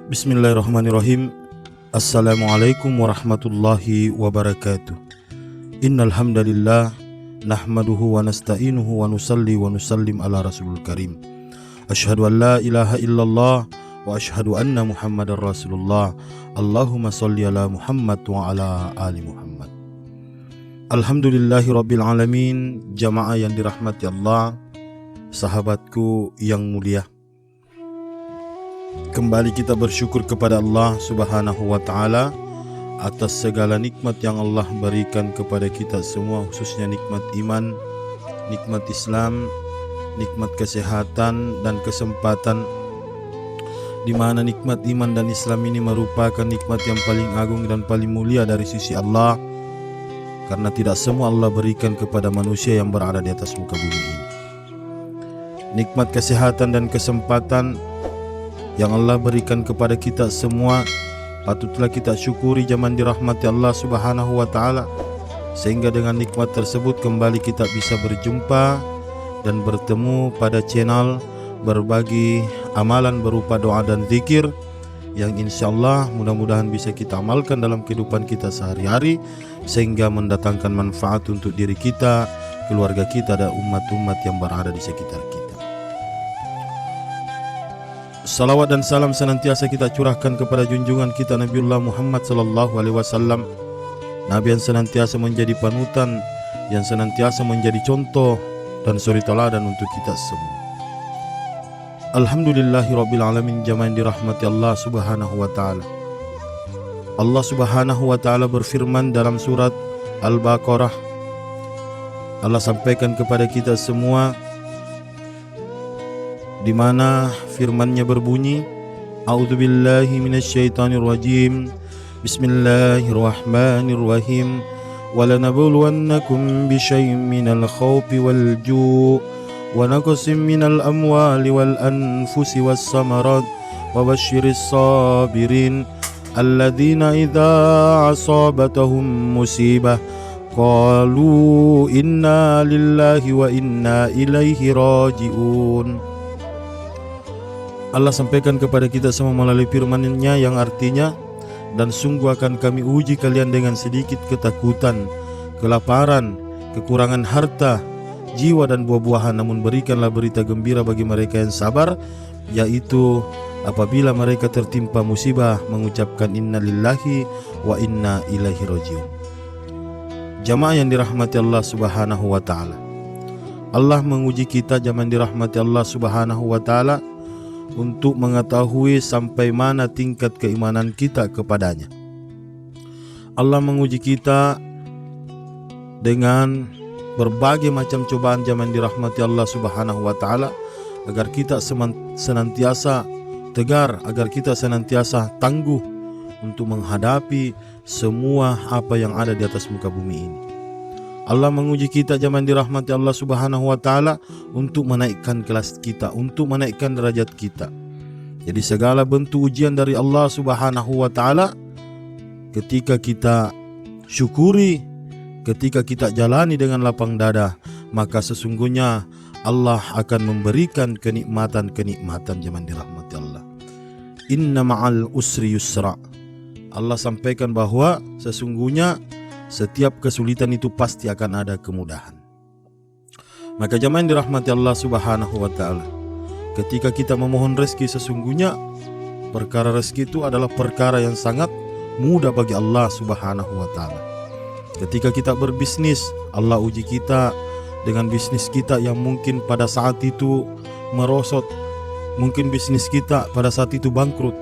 Bismillahirrahmanirrahim. Assalamualaikum warahmatullahi wabarakatuh. Innal hamdalillah nahmaduhu wa nasta'inuhu wa nusalli wa nusallim ala rasulul karim. Asyhadu an la ilaha illallah wa asyhadu anna muhammadar rasulullah. Allahumma salli ala Muhammad wa ala ali Muhammad. Alhamdulillahi rabbil alamin. Jamaah yang dirahmati Allah, sahabatku yang mulia, kembali kita bersyukur kepada Allah Subhanahu wa Ta'ala atas segala nikmat yang Allah berikan kepada kita semua, khususnya nikmat iman, nikmat Islam, nikmat kesehatan dan kesempatan, di mana nikmat iman dan Islam ini merupakan nikmat yang paling agung dan paling mulia dari sisi Allah, karena tidak semua Allah berikan kepada manusia yang berada di atas muka bumi ini. Nikmat kesehatan dan kesempatan yang Allah berikan kepada kita semua patutlah kita syukuri zaman dirahmati Allah Subhanahu wa Ta'ala, sehingga dengan nikmat tersebut kembali kita bisa berjumpa dan bertemu pada channel berbagi amalan berupa doa dan zikir yang insyaallah mudah-mudahan bisa kita amalkan dalam kehidupan kita sehari-hari, sehingga mendatangkan manfaat untuk diri kita, keluarga kita, dan umat-umat yang berada di sekitar kita. Salawat dan salam senantiasa kita curahkan kepada junjungan kita Nabiullah Muhammad sallallahu alaihi wasallam, Nabi yang senantiasa menjadi panutan, yang senantiasa menjadi contoh dan suri teladan untuk kita semua. Alhamdulillahirabbil alamin. Jamaah yang dirahmati Allah Subhanahu wa Ta'ala. Allah Subhanahu wa Ta'ala berfirman dalam surat Al-Baqarah. Allah sampaikan kepada kita semua, di mana firman-Nya berbunyi, A'udzubillahi minasyaitonirrajim. Bismillahirrahmanirrahim. Walanabluwannakum bisyai'in minal khawfi wal ju' wa naqsin minal amwali wal anfusi was samarat wa basyiris sabirin alladzina idza asabatahum musibah qalu inna lillahi wa inna ilaihi raji'un. Allah sampaikan kepada kita semua melalui firman-Nya yang artinya, dan sungguh akan kami uji kalian dengan sedikit ketakutan, kelaparan, kekurangan harta, jiwa dan buah-buahan, namun berikanlah berita gembira bagi mereka yang sabar, yaitu apabila mereka tertimpa musibah mengucapkan inna lillahi wa inna ilaihi rajiun. Jamaah yang dirahmati Allah Subhanahu wa Ta'ala, Allah menguji kita zaman dirahmati Allah Subhanahu wa Ta'ala untuk mengetahui sampai mana tingkat keimanan kita kepadanya. Allah menguji kita dengan berbagai macam cobaan zaman dirahmati Allah Subhanahu wa Ta'ala, agar kita senantiasa tegar, agar kita senantiasa tangguh untuk menghadapi semua apa yang ada di atas muka bumi ini. Allah menguji kita zaman dirahmati Allah Subhanahu wa Ta'ala untuk menaikkan kelas kita, untuk menaikkan derajat kita. Jadi segala bentuk ujian dari Allah Subhanahu wa Ta'ala, ketika kita syukuri, ketika kita jalani dengan lapang dada, maka sesungguhnya Allah akan memberikan kenikmatan-kenikmatan zaman dirahmati Allah. Inna ma'al usri yusra. Allah sampaikan bahwa sesungguhnya setiap kesulitan itu pasti akan ada kemudahan. Maka jamaah yang dirahmati Allah Subhanahu wa Ta'ala, ketika kita memohon rezeki, sesungguhnya perkara rezeki itu adalah perkara yang sangat mudah bagi Allah Subhanahu wa Ta'ala. Ketika kita berbisnis, Allah uji kita dengan bisnis kita yang mungkin pada saat itu merosot, mungkin bisnis kita pada saat itu bangkrut.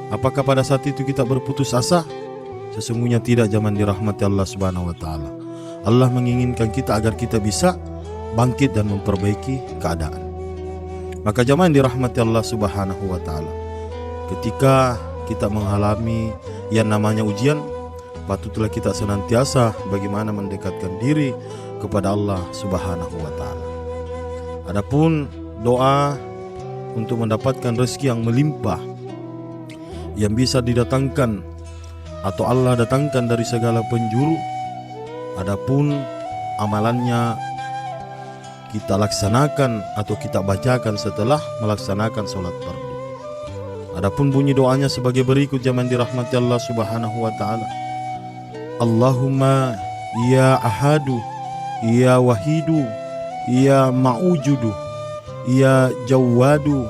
Apakah pada saat itu kita berputus asa? Sesungguhnya tidak, zaman dirahmati Allah Subhanahu wa Ta'ala. Allah menginginkan kita agar kita bisa bangkit dan memperbaiki keadaan. Maka jamaah yang dirahmati Allah Subhanahu wa Ta'ala, ketika kita mengalami yang namanya ujian, patutlah kita senantiasa bagaimana mendekatkan diri kepada Allah Subhanahu wa Ta'ala. Adapun doa untuk mendapatkan rezeki yang melimpah, yang bisa didatangkan atau Allah datangkan dari segala penjuru, adapun amalannya kita laksanakan atau kita bacakan setelah melaksanakan sholat fardu. Adapun bunyi doanya sebagai berikut jamaah dirahmati Allah Subhanahu wa taala. Allahumma ya ahadu, ya wahidu, ya ma'ujudu, ya jawadu,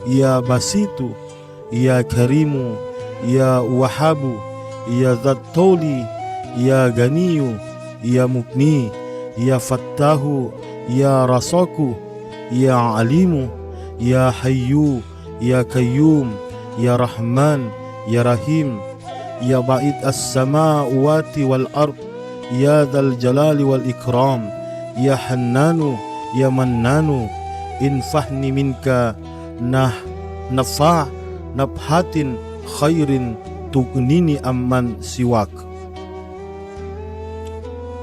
ya basitu, ya karimu, ya wahabu, ya zattoli, ya ganiyu, ya mukni, ya fattahu, ya rasaku, ya alimu, ya hayyu, ya qayyum, ya rahman, ya rahim, ya ba'id as-samawati wal ard, ya dzal jalali wal ikram, ya hannanu, ya mannanu, infahni minka nafa' nabhatin khairin tugnini amman siwak.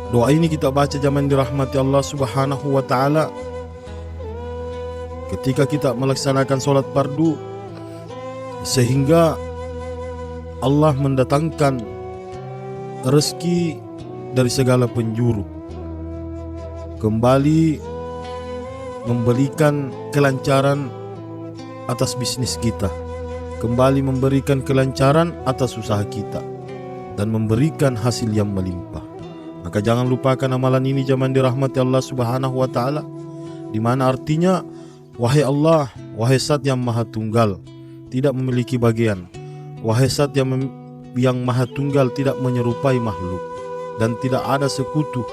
Doa ini kita baca zaman dirahmati Allah Subhanahu wa taala ketika kita melaksanakan sholat fardu, sehingga Allah mendatangkan rezeki dari segala penjuru, kembali memberikan kelancaran atas bisnis kita, kembali memberikan kelancaran atas usaha kita, dan memberikan hasil yang melimpah. Maka jangan lupakan amalan ini zaman dirahmati Allah Subhanahu wa taala, di mana artinya, wahai Allah, wahai Zat yang Maha Tunggal, tidak memiliki bagian, wahai Zat yang Maha Tunggal, tidak menyerupai makhluk dan tidak ada sekutu,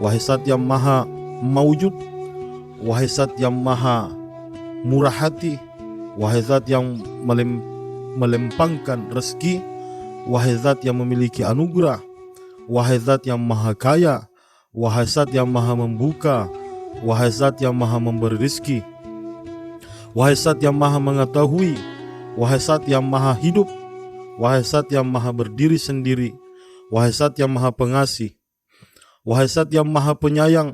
wahai Zat yang Maha Maujud, wahai Zat yang Maha Murah Hati, wahai Zat yang melempangkan rezeki, wahai Zat yang memiliki anugerah, wahai Zat yang Maha Kaya, wahai Zat yang Maha Membuka, wahai Zat yang Maha Memberi rezeki, wahai Zat yang Maha Mengetahui, wahai Zat yang Maha Hidup, wahai Zat yang Maha Berdiri Sendiri, wahai Zat yang Maha Pengasih, wahai Zat yang Maha Penyayang,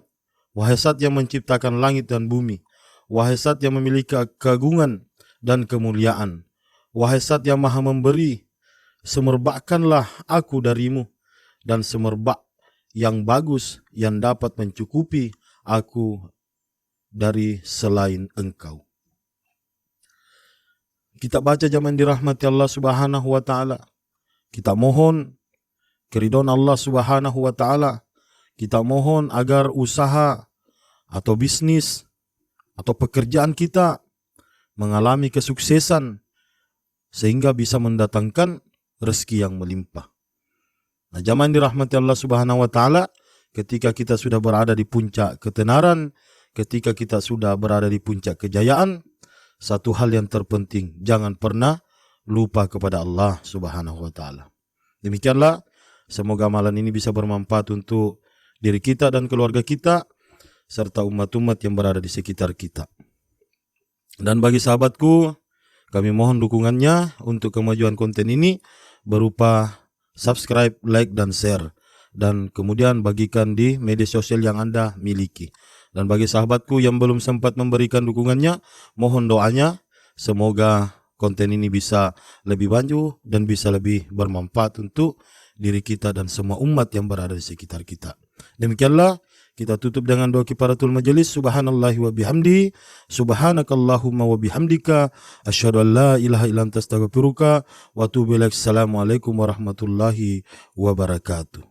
wahai Zat yang menciptakan langit dan bumi, wahai Zat yang memiliki keagungan dan kemuliaan, wahai Zat yang Maha Memberi, semerbakkanlah aku darimu, dan semerbak yang bagus yang dapat mencukupi aku dari selain engkau. Kita baca zaman dirahmati Allah Subhanahu wa taala. Kita mohon keridhaan Allah Subhanahu wa taala. Kita mohon agar usaha atau bisnis atau pekerjaan kita mengalami kesuksesan sehingga bisa mendatangkan rezeki yang melimpah. Nah, zaman dirahmati Allah Subhanahu wa taala, ketika kita sudah berada di puncak ketenaran, ketika kita sudah berada di puncak kejayaan, satu hal yang terpenting, jangan pernah lupa kepada Allah Subhanahu wa taala. Demikianlah, semoga amalan ini bisa bermanfaat untuk diri kita dan keluarga kita serta umat-umat yang berada di sekitar kita. Dan bagi sahabatku, kami mohon dukungannya untuk kemajuan konten ini berupa subscribe, like, dan share. Dan kemudian bagikan di media sosial yang Anda miliki. Dan bagi sahabatku yang belum sempat memberikan dukungannya, mohon doanya semoga konten ini bisa lebih maju dan bisa lebih bermanfaat untuk diri kita dan semua umat yang berada di sekitar kita. Demikianlah, kita tutup dengan doa kifaratul majelis. Subhanallahi wa bihamdi, subhanakallahumma wa bihamdika, asyhadu an la ilaha illa anta astaghfiruka wa atubu ilaik. Assalamualaikum warahmatullahi wabarakatuh.